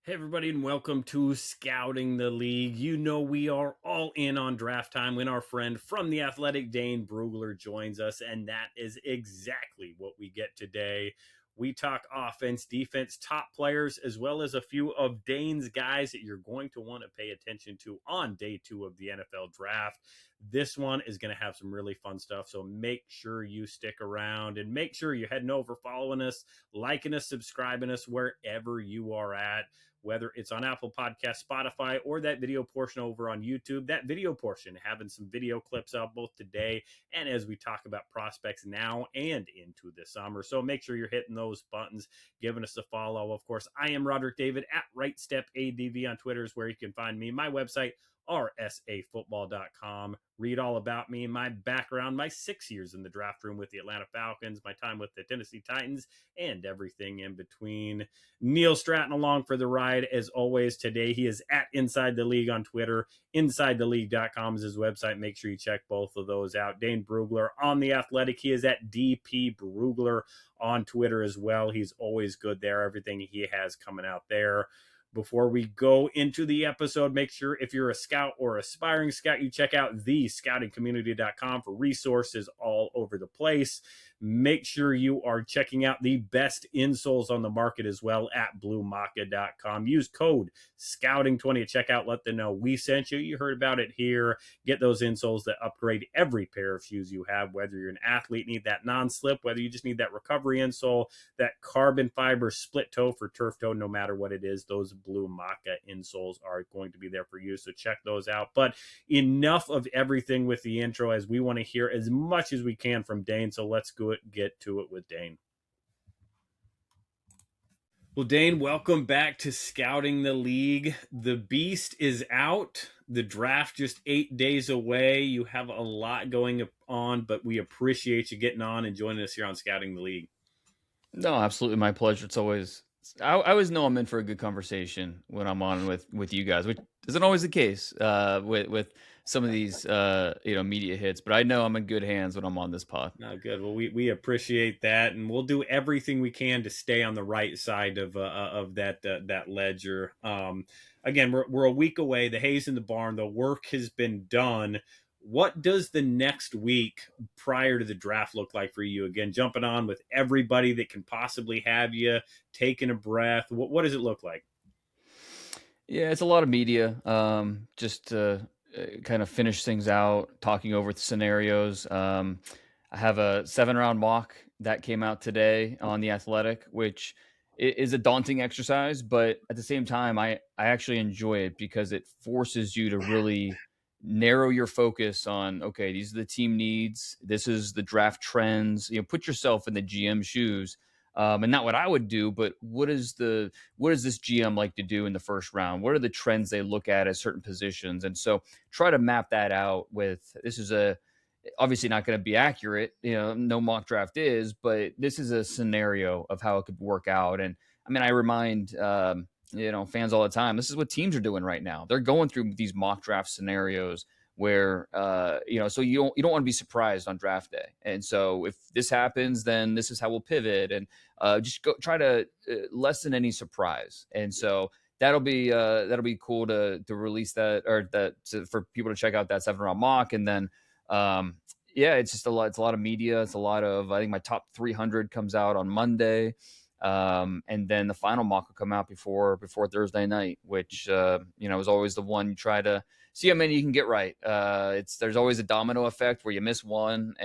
Hey, everybody, and welcome to Scouting the League. You know, we are all in on draft time when our friend from The Athletic, Dane Brugler, joins us, and that is exactly what we get today. We talk offense, defense, top players, as well as a few of Dane's guys that you're going to want to pay attention to on day 2 of the NFL draft. This one is going to have some really fun stuff, so make sure you stick around and make sure you're heading over, following us, liking us, subscribing us wherever you are at, whether it's on Apple Podcasts, Spotify, or that video portion over on YouTube. That video portion having some video clips out both today and as we talk about prospects now and into the summer. So make sure you're hitting those buttons, giving us a follow. Of course, I am Rodrik David at RightStepADV on Twitter is where you can find me. My website, rsafootball.com. Read all about me, my background, my 6 years in the draft room with the Atlanta Falcons, my time with the Tennessee Titans, and everything in between. Neil Stratton along for the ride as always today. He is at Inside the League on Twitter. InsideTheLeague.com is his website. Make sure you check both of those out. Dane Brugler on The Athletic. He is at DP Brugler on Twitter as well. He's always good there. Everything he has coming out there. Before we go into the episode, make sure if you're a scout or aspiring scout, you check out thescoutingcommunity.com for resources all over the place. Make sure you are checking out the best insoles on the market as well at bluemaca.com. Use code SCOUTING20 at checkout. Let them know we sent you. You heard about it here. Get those insoles that upgrade every pair of shoes you have, whether you're an athlete, need that non-slip, whether you just need that recovery insole, that carbon fiber split toe for turf toe, no matter what it is, those Blue Maca insoles are going to be there for you. So check those out. But enough of everything with the intro, as we want to hear as much as we can from Dane. So let's get to it with Dane. Well, Dane, welcome back to Scouting the League. The beast is out. The draft just 8 days away. You have a lot going on, but we appreciate you getting on and joining us here on Scouting the League. No, absolutely my pleasure. It's always I always know I'm in for a good conversation when I'm on with you guys, which isn't always the case with some of these media hits, but I know I'm in good hands when I'm on this pod. Oh, good. Well, we appreciate that, and we'll do everything we can to stay on the right side of that ledger. Again, we're a week away. The hay's in the barn. The work has been done. What does the next week prior to the draft look like for you? Again, jumping on with everybody that can possibly have you, taking a breath. What does it look like? Yeah, it's a lot of media. Just to kind of finish things out, talking over the scenarios. I have a 7-round mock that came out today on The Athletic, which is a daunting exercise, but at the same time, I actually enjoy it because it forces you to really narrow your focus on, okay, these are the team needs. This is the draft trends. Put yourself in the GM shoes. And not what I would do, but what does this GM like to do in the first round? What are the trends they look at certain positions? And so try to map that out with, this is obviously not going to be accurate. No mock draft is, but this is a scenario of how it could work out. And I mean, I remind, fans all the time, this is what teams are doing right now. They're going through these mock draft scenarios where so you don't want to be surprised on draft day. And so if this happens, then this is how we'll pivot, and just go try to lessen any surprise. And so that'll be cool to release that, or for people to check out that 7-round mock. And then it's just it's a lot of media. It's a lot of, I think my top 300 comes out on Monday. And then the final mock will come out before Thursday night, which is always the one you try to see how many you can get right. There's always a domino effect where you miss one,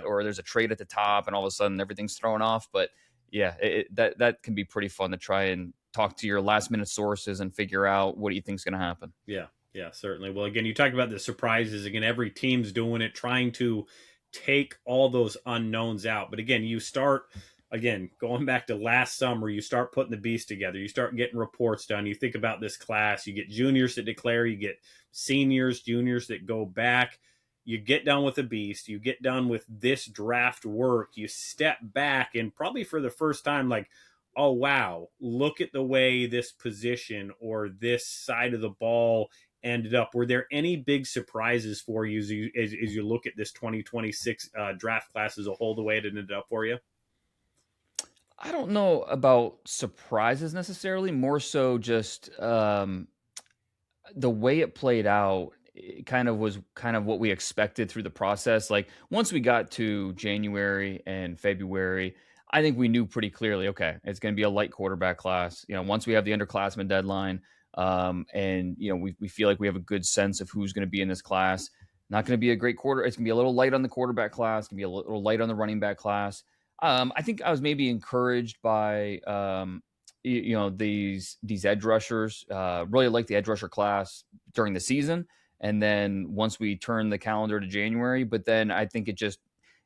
or there's a trade at the top, and all of a sudden everything's thrown off. But yeah, that can be pretty fun to try and talk to your last minute sources and figure out what you think is going to happen. Yeah, certainly. Well, again, you talked about the surprises. Again, every team's doing it, trying to take all those unknowns out. But again, you start. Again, going back to last summer, you start putting the beast together. You start getting reports done. You think about this class. You get juniors that declare. You get seniors, juniors that go back. You get done with the beast. You get done with this draft work. You step back, and probably for the first time, like, oh, wow, look at the way this position or this side of the ball ended up. Were there any big surprises for you as you look at this 2026 draft class as a whole, the way it ended up for you? I don't know about surprises necessarily, more so just the way it played out. It kind of was kind of what we expected through the process. Like once we got to January and February, I think we knew pretty clearly, okay, it's going to be a light quarterback class. Once we have the underclassmen deadline, and we feel like we have a good sense of who's going to be in this class. Not going to be a great quarter. It's going to be a little light on the quarterback class. Going to be a little light on the running back class. I think I was maybe encouraged by these edge rushers. Really like the edge rusher class during the season, and then once we turn the calendar to January, but then I think it just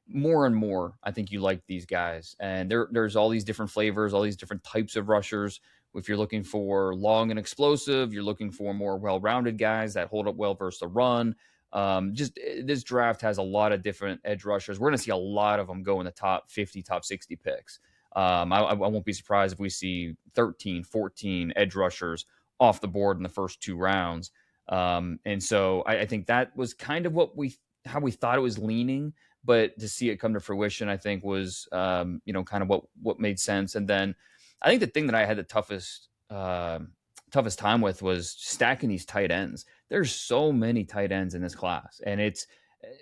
more and more, I think you like these guys, and there's all these different flavors, all these different types of rushers. If you're looking for long and explosive, you're looking for more well-rounded guys that hold up well versus the run. Just this draft has a lot of different edge rushers. We're going to see a lot of them go in the top 50, top 60 picks. I won't be surprised if we see 13, 14 edge rushers off the board in the first 2 rounds. And so I think that was kind of how we thought it was leaning, but to see it come to fruition, I think was, kind of what made sense. And then I think the thing that I had the toughest time with was stacking these tight ends. There's so many tight ends in this class, and it's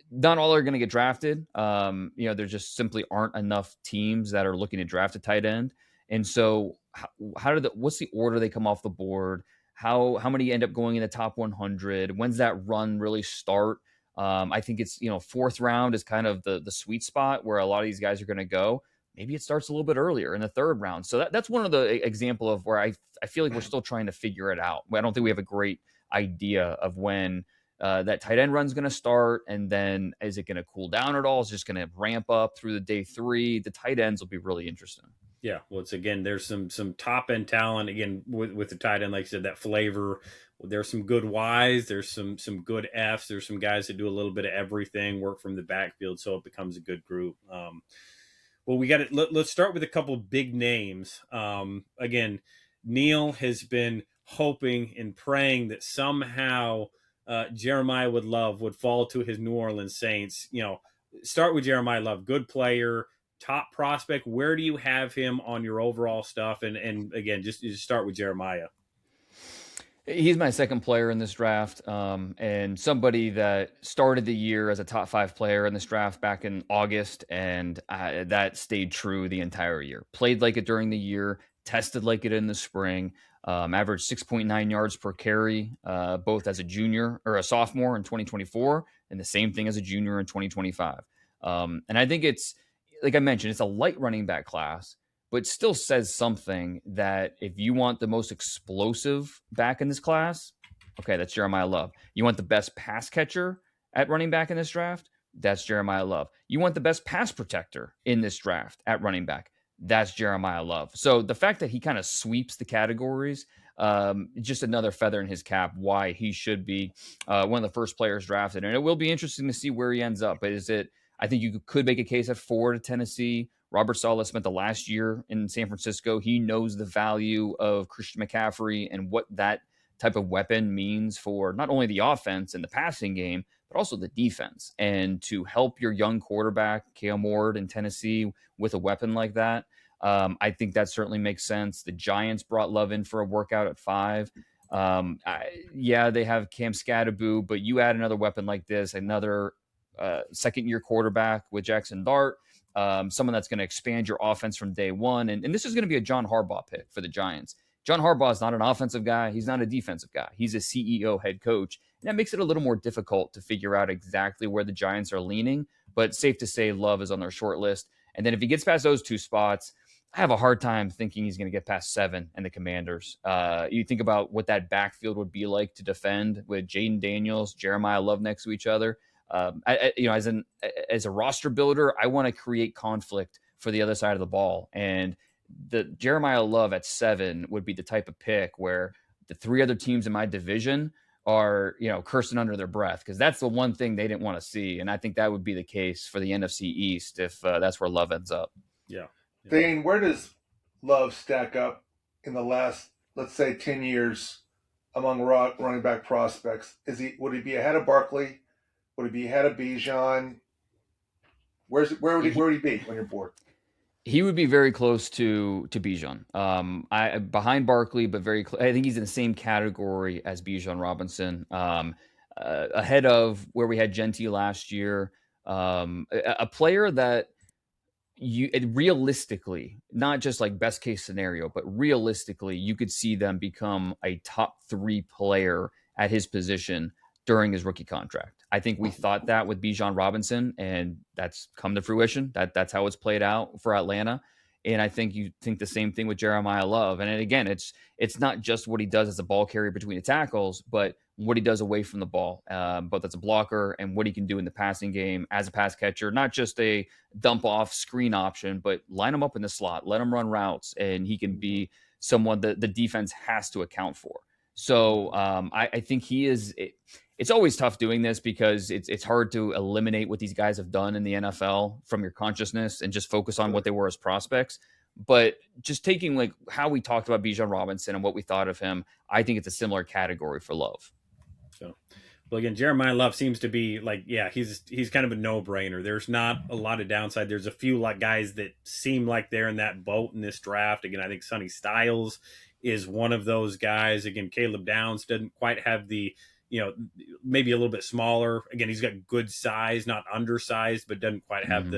not all are going to get drafted. There just simply aren't enough teams that are looking to draft a tight end. And so what's the order they come off the board? How many end up going in the top 100? When's that run really start? I think it's, fourth round is kind of the sweet spot where a lot of these guys are going to go. Maybe it starts a little bit earlier in the third round. So that's one of the example of where I feel like we're still trying to figure it out. I don't think we have a great idea of when that tight end run is going to start, and then is it going to cool down at all? Is it just going to ramp up through the day 3? The tight ends will be really interesting. Yeah, well, there's some top end talent again with the tight end, like I said, that flavor. There's some good Ys, there's some good Fs, there's some guys that do a little bit of everything, work from the backfield, so it becomes a good group. Well, we got it. Let's start with a couple of big names. Again, Neil has been hoping and praying that somehow Jeremiah Love would fall to his New Orleans Saints. Start with Jeremiah Love, good player, top prospect. Where do you have him on your overall stuff? And again, just start with Jeremiah. He's my second player in this draft, and somebody that started the year as a top 5 player in this draft back in August, and that stayed true the entire year. Played like it during the year, tested like it in the spring, averaged 6.9 yards per carry, both as a junior or a sophomore in 2024, and the same thing as a junior in 2025. And I think it's, like I mentioned, it's a light running back class, but still says something that if you want the most explosive back in this class, okay, that's Jeremiah Love. You want the best pass catcher at running back in this draft? That's Jeremiah Love. You want the best pass protector in this draft at running back? That's Jeremiah Love. So the fact that he kind of sweeps the categories, just another feather in his cap, why he should be one of the first players drafted. And it will be interesting to see where he ends up. But I think you could make a case at 4 to Tennessee. Robert Saleh spent the last year in San Francisco. He knows the value of Christian McCaffrey and what that type of weapon means for not only the offense and the passing game, but also the defense. And to help your young quarterback, Cam Ward in Tennessee, with a weapon like that, I think that certainly makes sense. The Giants brought Love in for a workout at 5. They have Cam Skattebo, but you add another weapon like this, another second-year quarterback with Jackson Dart, someone that's going to expand your offense from day one. And this is going to be a John Harbaugh pick for the Giants. John Harbaugh is not an offensive guy. He's not a defensive guy. He's a CEO head coach. And that makes it a little more difficult to figure out exactly where the Giants are leaning. But safe to say Love is on their short list. And then if he gets past those 2 spots, I have a hard time thinking he's going to get past 7 and the Commanders. You think about what that backfield would be like to defend with Jaden Daniels, Jeremiah Love next to each other. As a roster builder, I want to create conflict for the other side of the ball. And the Jeremiah Love at 7 would be the type of pick where the 3 other teams in my division are, cursing under their breath, because that's the one thing they didn't want to see. And I think that would be the case for the NFC East if that's where Love ends up. Yeah. Dane, where does Love stack up in the last, let's say, 10 years among running back prospects? Would he be ahead of Barkley? Would he be ahead of Bijan? Where would he be on your board? He would be very close to Bijan. I behind Barkley, but very close. I think he's in the same category as Bijan Robinson. Ahead of where we had Genty last year. A player that realistically, not just like best case scenario, but realistically, you could see them become a top 3 player at his position during his rookie contract. I think we thought that with Bijan Robinson, and that's come to fruition. That's how it's played out for Atlanta. And I think you think the same thing with Jeremiah Love. And again, it's not just what he does as a ball carrier between the tackles, but what he does away from the ball, both as a blocker and what he can do in the passing game as a pass catcher. Not just a dump off screen option, but line him up in the slot, let him run routes, and he can be someone that the defense has to account for. So I think he is. It's always tough doing this because it's hard to eliminate what these guys have done in the NFL from your consciousness and just focus on what they were as prospects. But just taking like how we talked about Bijan Robinson and what we thought of him, I think it's a similar category for Love. So, well, again, Jeremiah Love seems to be like, yeah, he's kind of a no-brainer. There's not a lot of downside. There's a few like guys that seem like they're in that boat in this draft. Again, I think Sonny Styles is one of those guys. Again, Caleb Downs doesn't quite have the, maybe a little bit smaller. Again, he's got good size, not undersized, but doesn't quite have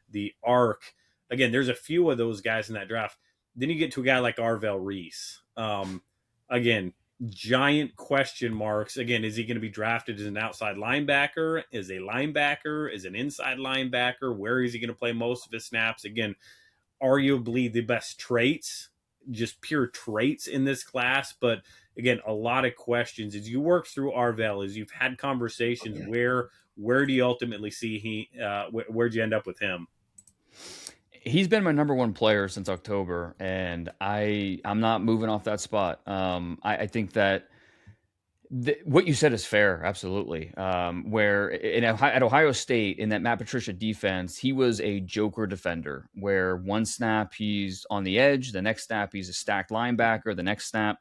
the arc. Again, there's a few of those guys in that draft. Then you get to a guy like Arvell Reese. Again, giant question marks. Again, is he going to be drafted as an outside linebacker, as a linebacker, as an inside linebacker? Where is he going to play most of his snaps? Again, arguably the best traits, just pure traits in this class. But again, a lot of questions as you work through Arvell, as you've had conversations. Where do you ultimately see where'd you end up with him? He's been my number 1 player since October, and I'm not moving off that spot. I think that what you said is fair, absolutely. Where at Ohio State, in that Matt Patricia defense, he was a joker defender, where one snap he's on the edge, the next snap he's a stacked linebacker, the next snap,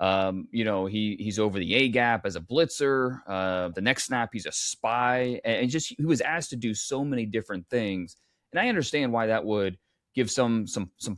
he's over the A gap as a blitzer, the next snap he's a spy, and just he was asked to do so many different things. And I understand why that would give some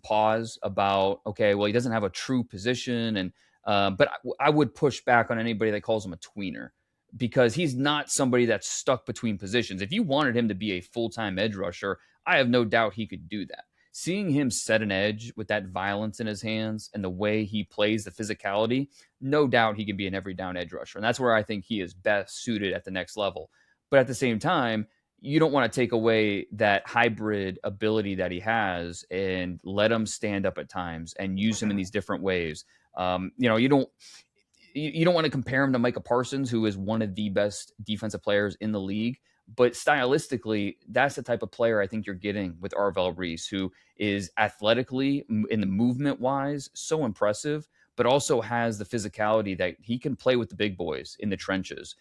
pause about, okay, well, he doesn't have a true position. And but I would push back on anybody that calls him a tweener, because he's not somebody that's stuck between positions. If you wanted him to be a full-time edge rusher, I have no doubt he could do that. Seeing him set an edge with that violence in his hands and the way he plays, the physicality, no doubt he can be an every down edge rusher. And that's where I think he is best suited at the next level. But at the same time, you don't want to take away that hybrid ability that he has and let him stand up at times and use him in these different ways. You don't want to compare him to Micah Parsons, who is one of the best defensive players in the league. But stylistically, that's the type of player I think you're getting with Arvell Reese, who is athletically, in the movement wise, so impressive, but also has the physicality that he can play with the big boys in the trenches.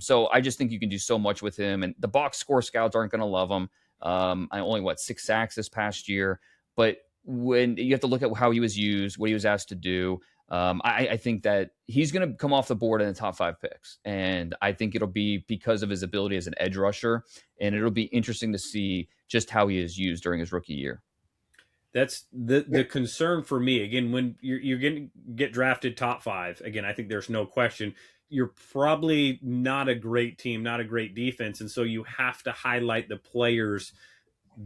So I just think you can do so much with him, and the box score scouts aren't going to love him. I only 6 sacks this past year, but when you have to look at how he was used, what he was asked to do, I think that he's going to come off the board in the top 5 picks, and I think it'll be because of his ability as an edge rusher, and it'll be interesting to see just how he is used during his rookie year. That's the concern for me. Again, when you're going to get drafted top 5, again, I think there's no question you're probably not a great team, not a great defense. And so you have to highlight the players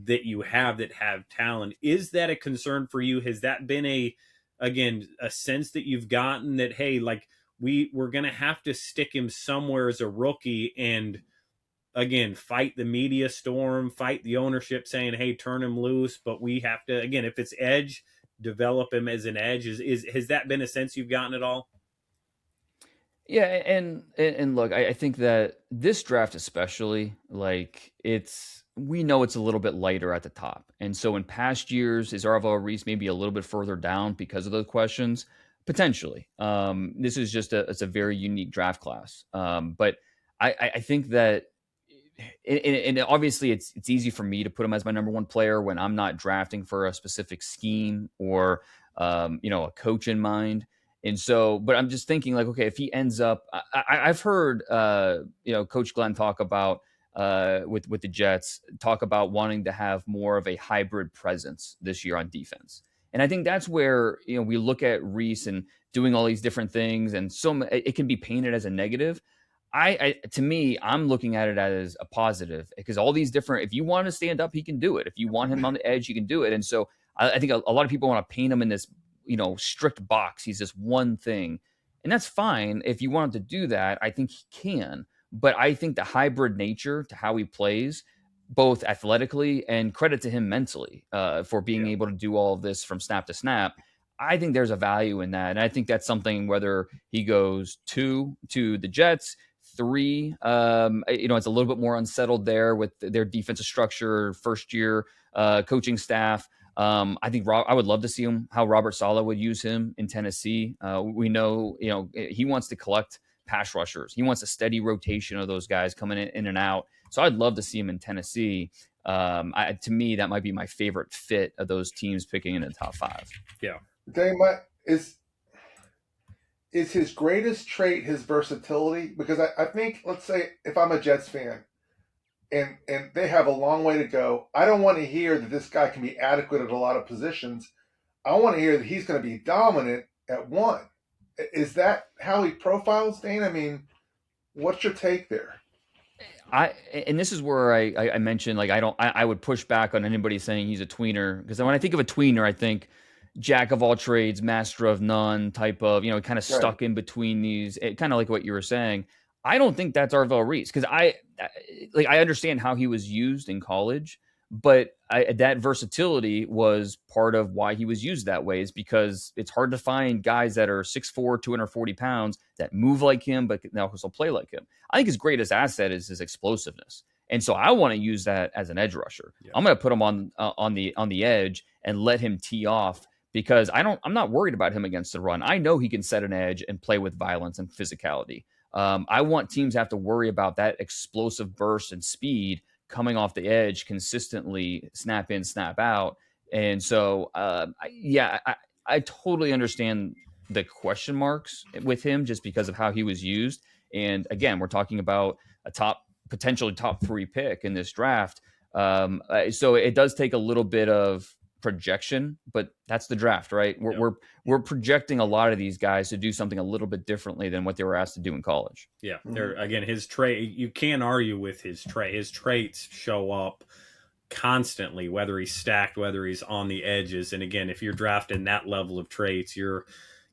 that you have that have talent. Is that a concern for you? Has that been a sense that you've gotten that, hey, like we're going to have to stick him somewhere as a rookie and, again, fight the media storm, fight the ownership saying, hey, turn him loose. But we have to, again, if it's edge, develop him as an edge. Has that been a sense you've gotten at all? Yeah, and look, I think that this draft especially, we know it's a little bit lighter at the top. And so in past years, is Arvell Reese maybe a little bit further down because of those questions? Potentially. This is just it's a very unique draft class. But I think that, and obviously it's easy for me to put him as my number 1 player when I'm not drafting for a specific scheme or, a coach in mind. And so, but I'm just thinking okay, if he ends up, I've heard, Coach Glenn talk about with the Jets talk about wanting to have more of a hybrid presence this year on defense. And I think that's where, we look at Reese and doing all these different things, and it can be painted as a negative. To me, I'm looking at it as a positive, because all these different, if you want to stand up, he can do it. If you want him on the edge, he can do it. And so I think a lot of people want to paint him in this, strict box. He's this one thing. And that's fine. If you want him to do that, I think he can. But I think the hybrid nature to how he plays, both athletically and credit to him mentally, for being able to do all of this from snap to snap, I think there's a value in that. And I think that's something, whether he goes 2 to the Jets, 3, it's a little bit more unsettled there with their defensive structure, first year coaching staff. I think I would love to see how Robert Saleh would use him in Tennessee. We know, he wants to collect pass rushers. He wants a steady rotation of those guys coming in and out. So I'd love to see him in Tennessee. To me, that might be my favorite fit of those teams picking in the top 5. Yeah. Dane, is his greatest trait his versatility? Because I think, let's say, if I'm a Jets fan and they have a long way to go, I don't want to hear that this guy can be adequate at a lot of positions. I want to hear that he's going to be dominant at one. Is that how he profiles, Dane? I mean, what's your take there? And this is where I mentioned, like, I would push back on anybody saying he's a tweener, because when I think of a tweener, I think jack of all trades, master of none type of, kind of stuck in between these, kind of like what you were saying. I don't think that's Arvell Reese, because I understand how he was used in college, but that versatility was part of why he was used that way, is because it's hard to find guys that are 6'4", 240 pounds that move like him, but can also play like him. I think his greatest asset is his explosiveness. And so I want to use that as an edge rusher. Yeah. I'm going to put him on the edge and let him tee off, because I'm not worried about him against the run. I know he can set an edge and play with violence and physicality. I want teams to have to worry about that explosive burst and speed coming off the edge consistently, snap in, snap out. And so, I totally understand the question marks with him just because of how he was used. And again, we're talking about a potentially top 3 pick in this draft. So it does take a little bit of projection, but that's the draft, right? We're projecting a lot of these guys to do something a little bit differently than what they were asked to do in college. Yeah. Again, his trait, you can't argue with his trait. His traits show up constantly, whether he's stacked, whether he's on the edges. And again, if you're drafting that level of traits, you're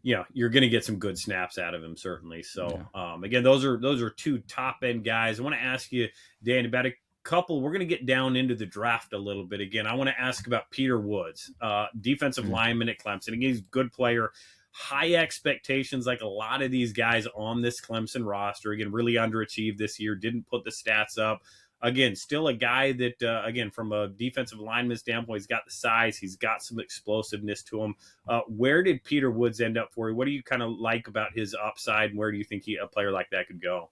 going to get some good snaps out of him, certainly. So, again, those are 2 top end guys. I want to ask you, Dan, about a couple. We're going to get down into the draft a little bit. Again, I want to ask about Peter Woods, defensive lineman at Clemson. Again, he's a good player, high expectations, like a lot of these guys on this Clemson roster. Again, really underachieved this year, didn't put the stats up. Again, still a guy that, again, from a defensive lineman standpoint, he's got the size, he's got some explosiveness to him. Where did Peter Woods end up for you? What do you kind of like about his upside, and where do you think a player like that could go?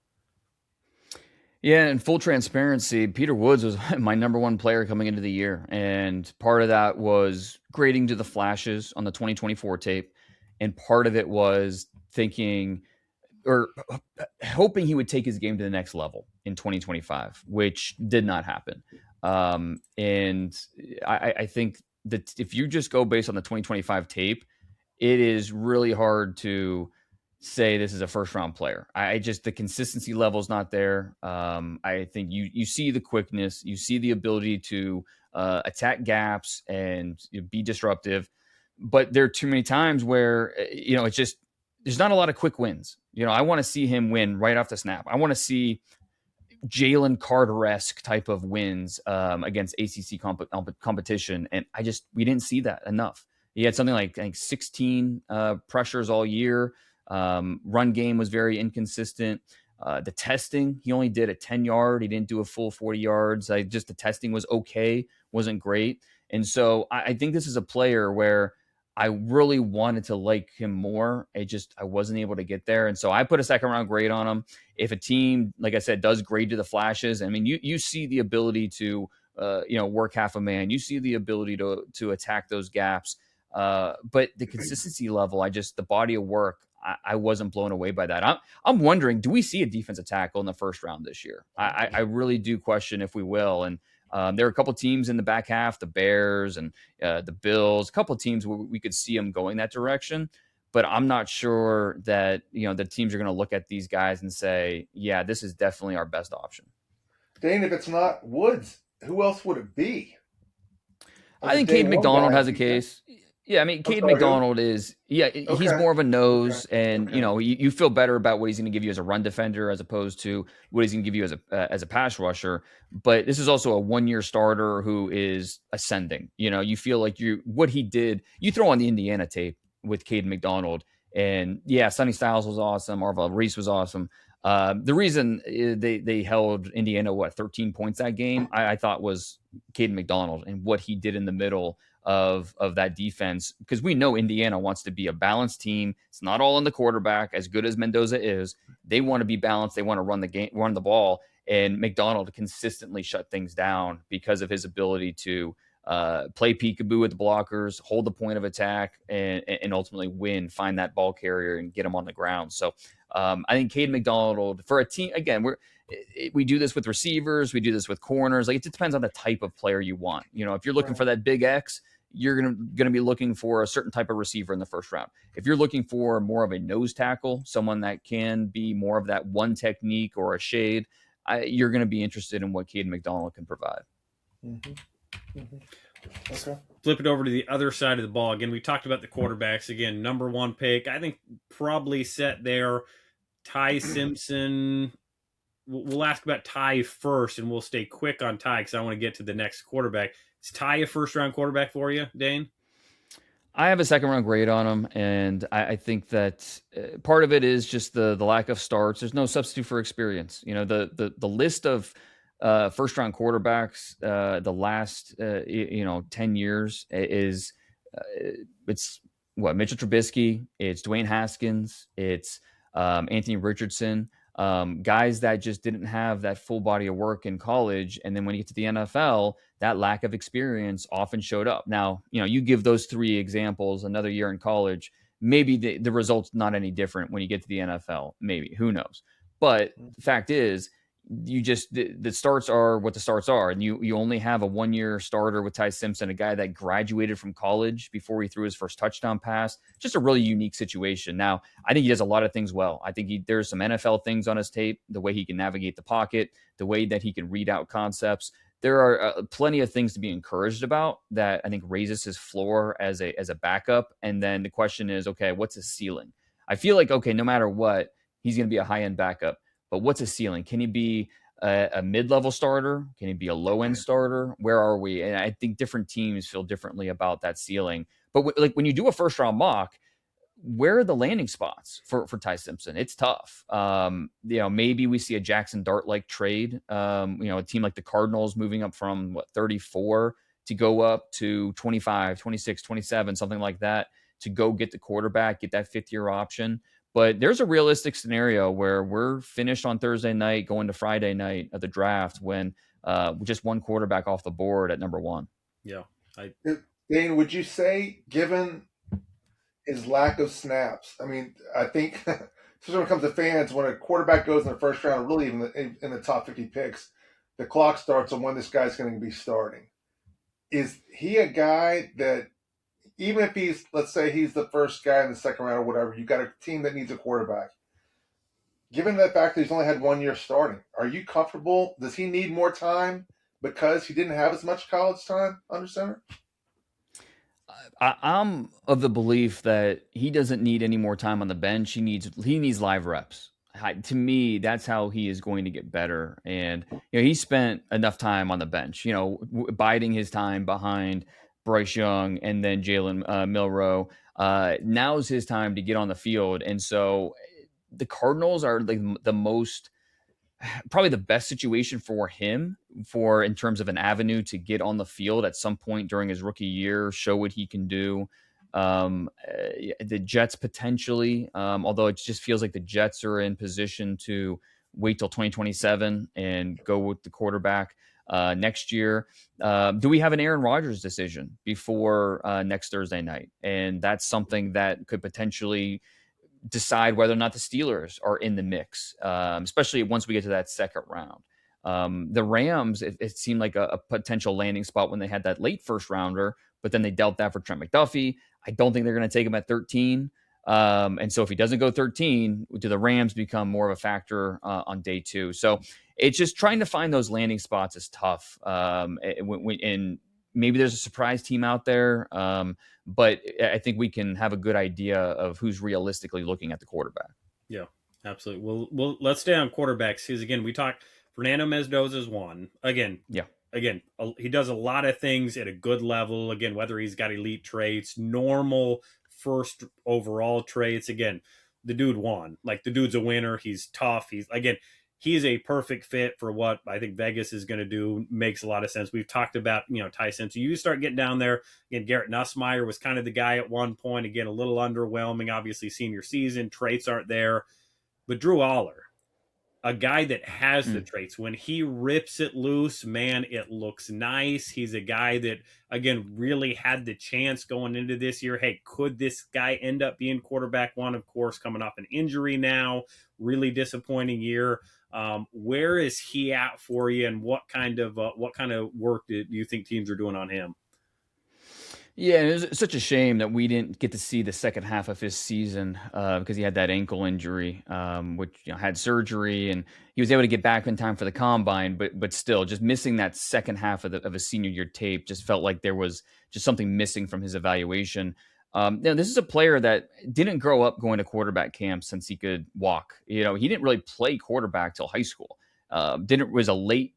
Yeah, in full transparency, Peter Woods was my number 1 player coming into the year. And part of that was grading to the flashes on the 2024 tape. And part of it was thinking or hoping he would take his game to the next level in 2025, which did not happen. And I think that if you just go based on the 2025 tape, it is really hard to say this is a first round player. The consistency level is not there. I think you see the quickness, you see the ability to attack gaps and be disruptive, but there are too many times where, it's just, there's not a lot of quick wins. I want to see him win right off the snap. I want to see Jalen Carter-esque type of wins against ACC competition. And we didn't see that enough. He had something like 16 pressures all year. Run game was very inconsistent. The testing, he only did a 10-yard. He didn't do a full 40 yards. The testing was okay, wasn't great. And so I think this is a player where I really wanted to like him more. I wasn't able to get there. And so I put a 2nd round grade on him. If a team, like I said, does grade to the flashes, I mean, you see the ability to, work half a man. You see the ability to attack those gaps. But the consistency level, the body of work, I wasn't blown away by that. I'm wondering, do we see a defensive tackle in the first round this year? I really do question if we will. And there are a couple teams in the back half, the Bears and the Bills, a couple teams where we could see them going that direction. But I'm not sure that, the teams are going to look at these guys and say, yeah, this is definitely our best option. Dane, if it's not Woods, who else would it be? I think Caden McDonald has a case. Yeah, I mean, Caden McDonald is, he's more of a nose, and, you feel better about what he's going to give you as a run defender as opposed to what he's going to give you as a pass rusher. But this is also a one-year starter who is ascending. You feel like what he did, you throw on the Indiana tape with Caden McDonald, and Sonny Styles was awesome. Marvel Reese was awesome. The reason they held Indiana, 13 points that game, I thought was Caden McDonald and what he did in the middle of that defense, because we know Indiana wants to be a balanced team. It's not all in the quarterback. As good as Mendoza is, they want to be balanced. They want to run the ball, and McDonald consistently shut things down because of his ability to play peekaboo with the blockers, hold the point of attack, and ultimately find that ball carrier and get him on the ground. So I think Caden McDonald, for a team, again, we do this with receivers, we do this with corners. Like, it depends on the type of player you want. If you're looking for that big X, you're gonna be looking for a certain type of receiver in the first round. If you're looking for more of a nose tackle, someone that can be more of that one technique or a shade, you're going to be interested in what Caden McDonald can provide. Mm-hmm. Mm-hmm. Okay. Flip it over to the other side of the ball. Again, we talked about the quarterbacks. Again, number one pick, I think probably set there. Ty Simpson. We'll ask about Ty first, and we'll stay quick on Ty because I want to get to the next quarterback. Is Ty a first-round quarterback for you, Dane? I have a second-round grade on him, and I think that part of it is just the lack of starts. There's no substitute for experience. The list of first-round quarterbacks the last 10 years is it's Mitchell Trubisky, it's Dwayne Haskins, it's Anthony Richardson. Guys that just didn't have that full body of work in college. And then when you get to the NFL, that lack of experience often showed up. Now, you give those three examples another year in college, maybe the result's not any different when you get to the NFL. Maybe, who knows? But the fact is, the starts are what the starts are. And you only have a 1-year starter with Ty Simpson, a guy that graduated from college before he threw his first touchdown pass. Just a really unique situation. Now, I think he does a lot of things well. I think there's some NFL things on his tape, the way he can navigate the pocket, the way that he can read out concepts. There are plenty of things to be encouraged about that I think raises his floor as a backup. And then the question is, okay, what's his ceiling? I feel like, okay, no matter what, he's going to be a high-end backup. But what's his ceiling? Can he be a mid-level starter? Can he be a low-end starter? Where are we? And I think different teams feel differently about that ceiling. But when you do a first-round mock, where are the landing spots for Ty Simpson? It's tough. Maybe we see a Jackson Dart-like trade. A team like the Cardinals moving up from 34 to go up to 25, 26, 27, something like that, to go get the quarterback, get that fifth-year option. But there's a realistic scenario where we're finished on Thursday night, going to Friday night of the draft when just one quarterback off the board at number one. Yeah. Dane, would you say, given his lack of snaps, I mean, I think, especially when it comes to fans, when a quarterback goes in the first round, really even in the top 50 picks, the clock starts on when this guy's going to be starting. Is he a guy that, even if he's, let's say he's the first guy in the second round or whatever, you got a team that needs a quarterback. Given the fact that he's only had 1 year starting, are you comfortable? Does he need more time because he didn't have as much college time under center? I'm of the belief that he doesn't need any more time on the bench. He needs live reps. To me, that's how he is going to get better. And he spent enough time on the bench, biding his time behind Bryce Young and then Jalen Milroe. Now's his time to get on the field. And so the Cardinals are probably the best situation for him in terms of an avenue to get on the field at some point during his rookie year, show what he can do. The Jets potentially, although it just feels like the Jets are in position to wait till 2027 and go with the quarterback next year. Do we have an Aaron Rodgers decision before next Thursday night? And that's something that could potentially decide whether or not the Steelers are in the mix, especially once we get to that second round. The Rams, it seemed like a potential landing spot when they had that late first rounder, but then they dealt that for Trent McDuffie. I don't think they're going to take him at 13. And so if he doesn't go 13, do the Rams become more of a factor on day 2? So it's just trying to find those landing spots is tough. And maybe there's a surprise team out there. But I think we can have a good idea of who's realistically looking at the quarterback. Yeah, absolutely. Well, let's stay on quarterbacks because, again, we talked Fernando Mendoza's one. Again, he does a lot of things at a good level. Again, whether he's got elite traits, normal first overall traits. Again, the dude won. Like, the dude's a winner. He's tough. He's a perfect fit for what I think Vegas is going to do. Makes a lot of sense. We've talked about, Tyson. So you start getting down there. Again, Garrett Nussmeier was kind of the guy at one point. Again, a little underwhelming. Obviously, senior season. Traits aren't there. But Drew Aller, a guy that has the traits. When he rips it loose, man, it looks nice. He's a guy that, again, really had the chance going into this year. Hey, could this guy end up being quarterback one? Of course, coming off an injury now. Really disappointing year. Where is he at for you, and what kind of work do you think teams are doing on him? Yeah, it was such a shame that we didn't get to see the second half of his season because he had that ankle injury, which had surgery, and he was able to get back in time for the combine. But still, just missing that second half of a senior year tape just felt like there was just something missing from his evaluation. This is a player that didn't grow up going to quarterback camp since he could walk. He didn't really play quarterback till high school. Was a late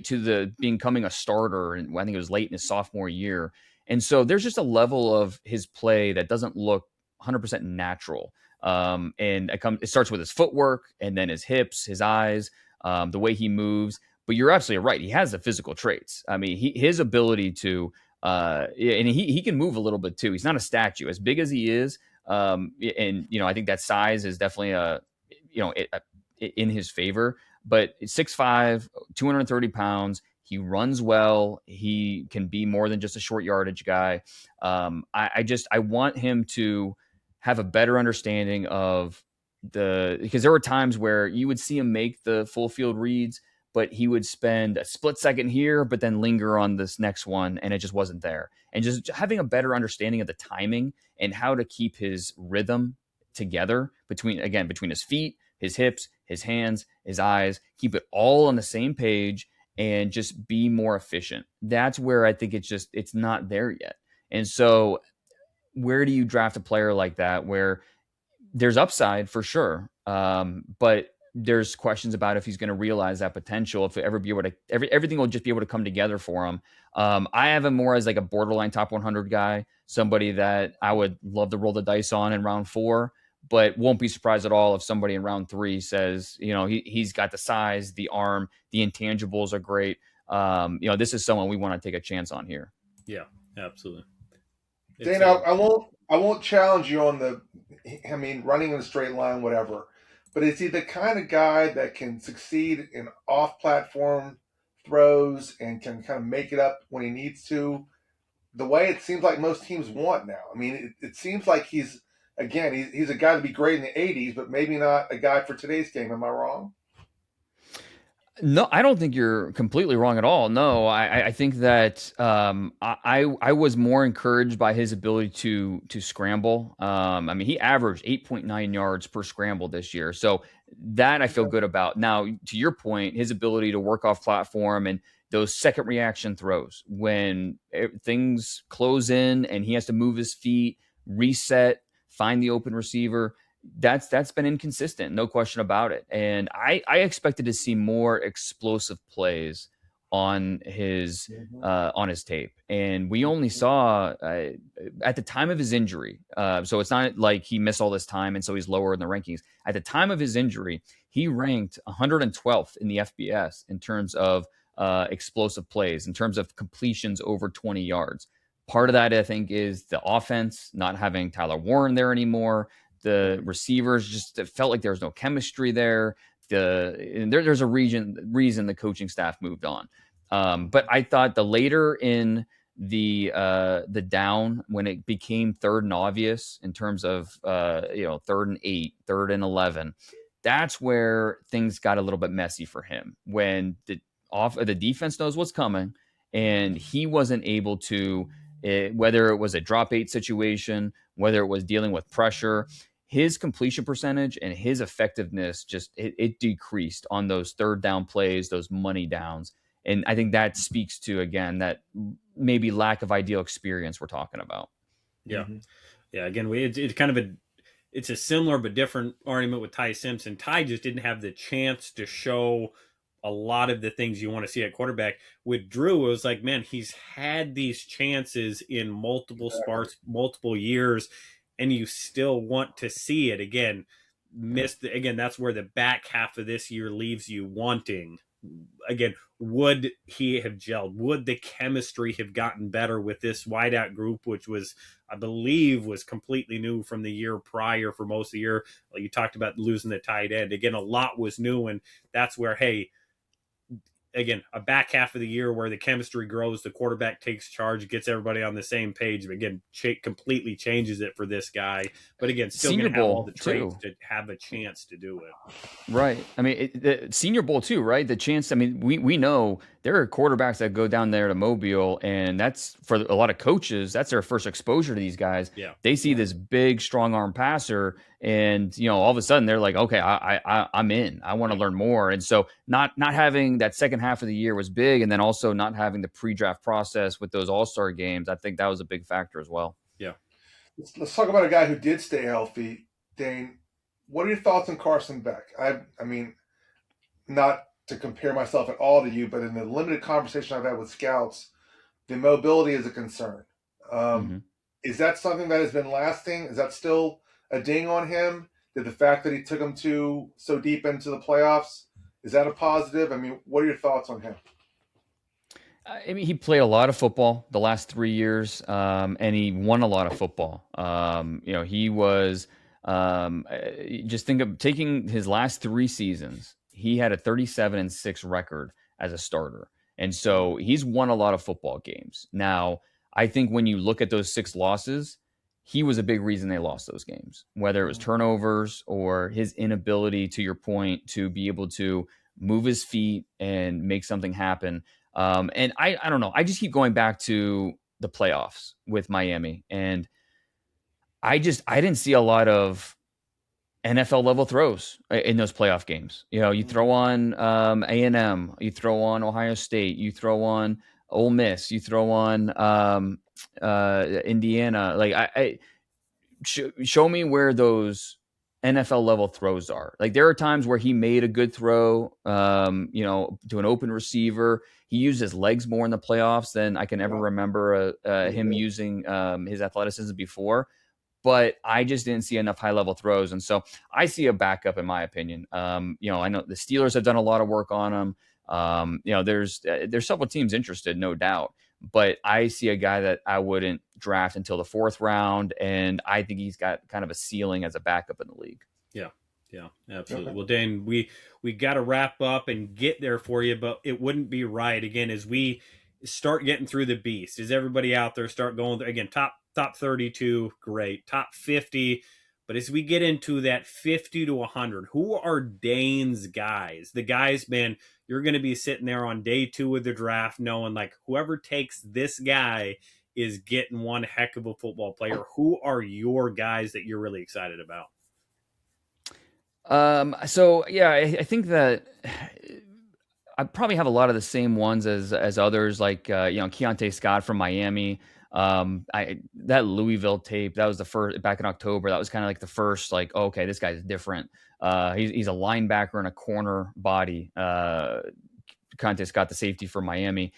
to the becoming a starter, and I think it was late in his sophomore year. And so there's just a level of his play that doesn't look 100% natural. And it starts with his footwork, and then his hips, his eyes, the way he moves. But you're absolutely right. He has the physical traits. I mean, his ability to, and he can move a little bit too. He's not a statue, as big as he is. And I think that size is definitely in his favor. But 6'5", 230 pounds. He runs well. He can be more than just a short yardage guy. I want him to have a better understanding of because there were times where you would see him make the full field reads, but he would spend a split second here, but then linger on this next one, and it just wasn't there. And just having a better understanding of the timing and how to keep his rhythm together between his feet, his hips, his hands, his eyes, keep it all on the same page and just be more efficient. That's where I think it's not there yet. And so where do you draft a player like that where there's upside for sure, but there's questions about if he's going to realize that potential, if ever be able to, everything will just be able to come together for him. I have him more as like a borderline top 100 guy, somebody that I would love to roll the dice on in round 4, but won't be surprised at all if somebody in round 3 says, he's got the size, the arm, the intangibles are great. This is someone we want to take a chance on here. Yeah, absolutely. Dane, I won't challenge you on running in a straight line, whatever. But is he the kind of guy that can succeed in off-platform throws and can kind of make it up when he needs to, the way it seems like most teams want now? I mean, it seems like he's a guy to be great in the 80s, but maybe not a guy for today's game. Am I wrong? No, I don't think you're completely wrong at all. No, I think that I was more encouraged by his ability to scramble. He averaged 8.9 yards per scramble this year. So that I feel good about. Now, to your point, his ability to work off platform and those second reaction throws when things close in and he has to move his feet, reset, find the open receiver. That's been inconsistent, no question about it. And I expected to see more explosive plays on his tape, and we only saw at the time of his injury. So it's not like he missed all this time, and so he's lower in the rankings. At the time of his injury, he ranked 112th in the FBS in terms of explosive plays, in terms of completions over 20 yards. Part of that, I think, is the offense not having Tyler Warren there anymore. The receivers just felt like there was no chemistry there. There's a reason the coaching staff moved on. But I thought the later in the down when it became third and obvious in terms of 3rd and 8, 3rd and 11. That's where things got a little bit messy for him when the defense knows what's coming, and he wasn't able to, whether it was a drop 8 situation, whether it was dealing with pressure, his completion percentage and his effectiveness it decreased on those third down plays, those money downs. And I think that speaks to, again, that maybe lack of ideal experience we're talking about. Yeah. Mm-hmm. Yeah. Again, it's kind of it's a similar but different argument with Ty Simpson. Ty just didn't have the chance to show a lot of the things you want to see at quarterback. With Drew, it was like, man, he's had these chances in multiple spots, multiple years, and you still want to see it. Again, that's where the back half of this year leaves you wanting. Again, would he have gelled? Would the chemistry have gotten better with this wideout group, which was, I believe, was completely new from the year prior for most of the year? Like you talked about losing the tight end. Again, a lot was new, and that's where, hey, again, a back half of the year where the chemistry grows, the quarterback takes charge, gets everybody on the same page. Again, completely changes it for this guy. But again, still going to have all the traits to have a chance to do it. Right. I mean, the Senior Bowl too, right? The chance. I mean, we know there are quarterbacks that go down there to Mobile, and that's, for a lot of coaches, that's their first exposure to these guys. Yeah. They see this big, strong arm passer, and all of a sudden they're like, okay, I'm in. I want to learn more. And so not having that second half of the year was big, and then also not having the pre-draft process with those all-star games, I think that was a big factor as well. Yeah. Let's talk about a guy who did stay healthy, Dane. What are your thoughts on Carson Beck? I mean, not to compare myself at all to you, but in the limited conversation I've had with scouts, the mobility is a concern. Is that something that has been lasting? Is that still a ding on him? Did the fact that he took him so deep into the playoffs, is that a positive? I mean, what are your thoughts on him? I mean, he played a lot of football the last 3 years, and he won a lot of football. He was just think of taking his last 3 seasons. He had a 37-6 record as a starter, and so he's won a lot of football games. Now, I think when you look at those 6 losses, he was a big reason they lost those games, whether it was turnovers or his inability, to your point, to be able to move his feet and make something happen. And I don't know. I just keep going back to the playoffs with Miami, and I didn't see a lot of NFL level throws in those playoff games. You throw on A&M, you throw on Ohio State, you throw on Ole Miss, you throw on Indiana. Like show me where those NFL level throws are. Like there are times where he made a good throw, to an open receiver. He used his legs more in the playoffs than I can ever remember him using his athleticism before. But I just didn't see enough high level throws. And so I see a backup, in my opinion. I know the Steelers have done a lot of work on him. There's several teams interested, no doubt. But I see a guy that I wouldn't draft until the 4th round, and I think he's got kind of a ceiling as a backup in the league. Yeah, absolutely. Okay. Well, Dane, we got to wrap up and get there for you, but it wouldn't be right, again, as we start getting through the beast, as everybody out there start going, again, top 32, great, top 50, but as we get into that 50 to 100, who are Dane's guys? The guys, man, you're going to be sitting there on day 2 of the draft knowing, like, whoever takes this guy is getting one heck of a football player. Who are your guys that you're really excited about? I think that I probably have a lot of the same ones as others, like Keontae Scott from Miami. That Louisville tape, that was the first back in October. That was kind of like the first, like, oh, okay, this guy's different. He's a linebacker and a corner body. Keontae Scott, the safety for Miami.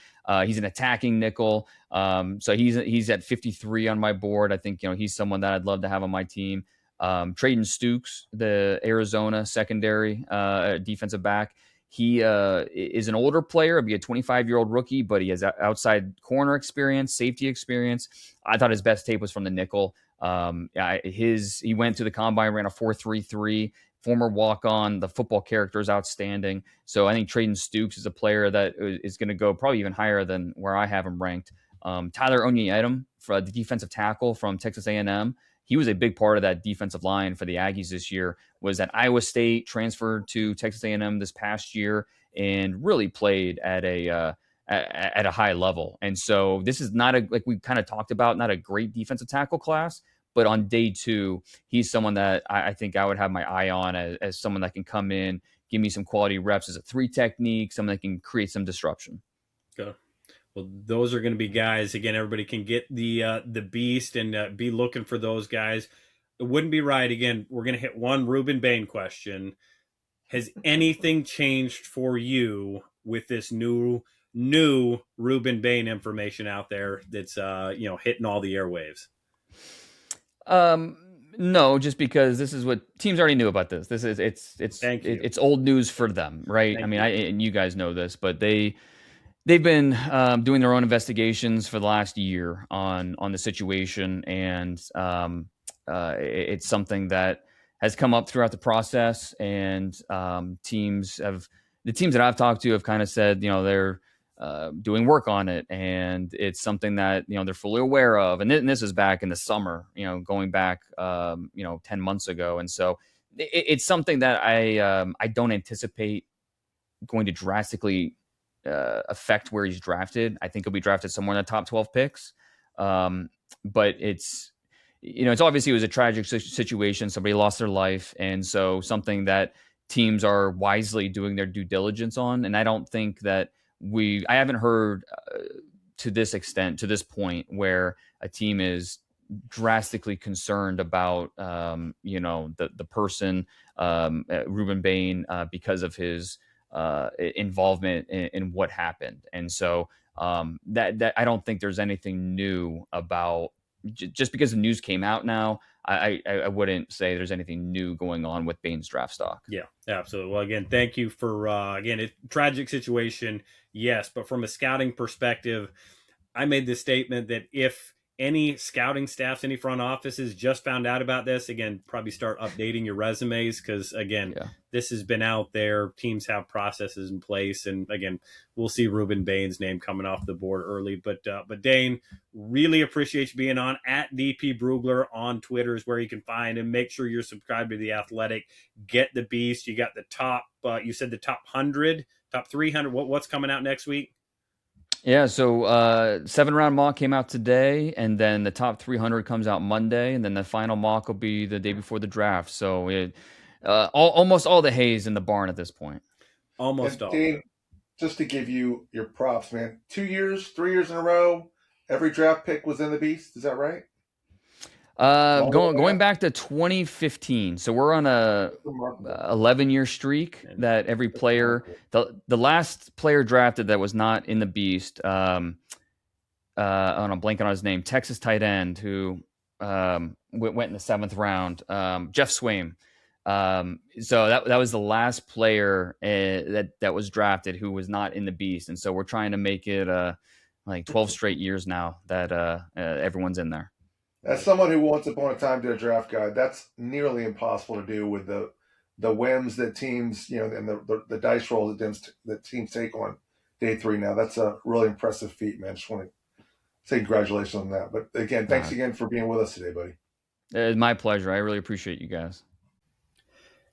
He's an attacking nickel. So he's at 53 on my board. I think he's someone that I'd love to have on my team. Trayden Stukes, the Arizona secondary defensive back. He is an older player. He'll be a 25-year-old rookie, but he has outside corner experience, safety experience. I thought his best tape was from the nickel. He went to the combine, ran a 4.33. Former walk-on. The football character is outstanding. So I think Trayden Stukes is a player that is going to go probably even higher than where I have him ranked. Tyler Onyeadum, for the defensive tackle from Texas A&M, he was a big part of that defensive line for the Aggies this year, was at Iowa State, transferred to Texas A&M this past year, and really played at a high level. And so this is not like we kind of talked about, not a great defensive tackle class, but on day 2, he's someone that I think I would have my eye on as someone that can come in, give me some quality reps as a 3 technique, someone that can create some disruption. Good. Well, those are going to be guys. Again, everybody can get the beast and be looking for those guys. It wouldn't be right. Again, we're going to hit one Ruben Bain question. Has anything changed for you with this new Ruben Bain information out there that's hitting all the airwaves? No, just because this is what teams already knew about this. It's old news for them, right? And you guys know this, but they've been doing their own investigations for the last year on the situation, and it's something that has come up throughout the process. And the teams that I've talked to have kind of said, they're doing work on it, and it's something that they're fully aware of. And this is back in the summer, going back 10 months ago, and so it's something that I don't anticipate going to drastically affect where he's drafted. I think he'll be drafted somewhere in the top 12 picks. But it's obviously it was a tragic situation. Somebody lost their life. And so something that teams are wisely doing their due diligence on. And I don't think that I haven't heard to this extent, to this point, where a team is drastically concerned about, the person, Ruben Bain, because of his involvement in what happened. And so that I don't think there's anything new about, just because the news came out now, I wouldn't say there's anything new going on with Bain's draft stock. Yeah, absolutely. Well, again, thank you for, a tragic situation. Yes. But from a scouting perspective, I made the statement that if any scouting staffs, any front offices just found out about this, again, probably start updating your resumes, because again, this has been out there. Teams have processes in place, and again, we'll see Ruben Bain's name coming off the board early. But Dane, really appreciate you being on. At DP Brugler on Twitter is where you can find him. Make sure you're subscribed to The Athletic. Get the beast. You got the top. You said the top 100, top 300. What's coming out next week? Yeah, so 7-round mock came out today, and then the top 300 comes out Monday, and then the final mock will be the day before the draft. So almost all the hay's in the barn at this point. Almost all. Dane, just to give you your props, man. 2 years, 3 years in a row, every draft pick was in the beast. Is that right? Going back to 2015. So we're on a 11-year streak that every player, the last player drafted that was not in the beast, I'm blanking on his name, Texas tight end who went in the 7th round, Jeff Swaim. So that was the last player that was drafted who was not in the beast. And so we're trying to make it like 12 straight years now that everyone's in there. As someone who once upon a time did a draft guide, that's nearly impossible to do with the whims that teams, and the dice rolls that teams take on day 3 now. That's a really impressive feat, man. Just want to say congratulations on that. But again, thanks again for being with us today, buddy. It's my pleasure. I really appreciate you guys.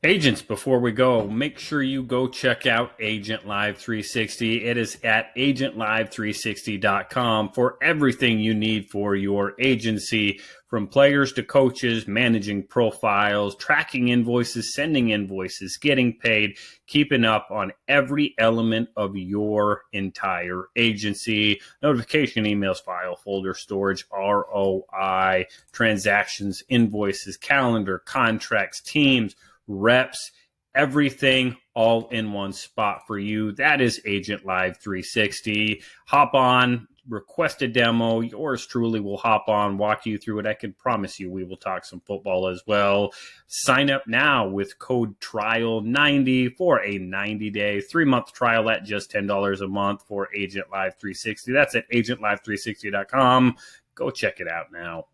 Agents, before we go, make sure you go check out Agent Live 360. It is at agentlive360.com for everything you need for your agency, from players to coaches, managing profiles, tracking invoices, sending invoices, getting paid, keeping up on every element of your entire agency. Notification emails, file folder storage, ROI, transactions, invoices, calendar, contracts, teams, reps, everything all in one spot for you. That is Agent Live 360. Hop on, request a demo. Yours truly will hop on, walk you through it. I can promise you we will talk some football as well. Sign up now with code TRIAL90 for a 90-day, 3-month trial at just $10 a month for Agent Live 360. That's at agentlive360.com. Go check it out now.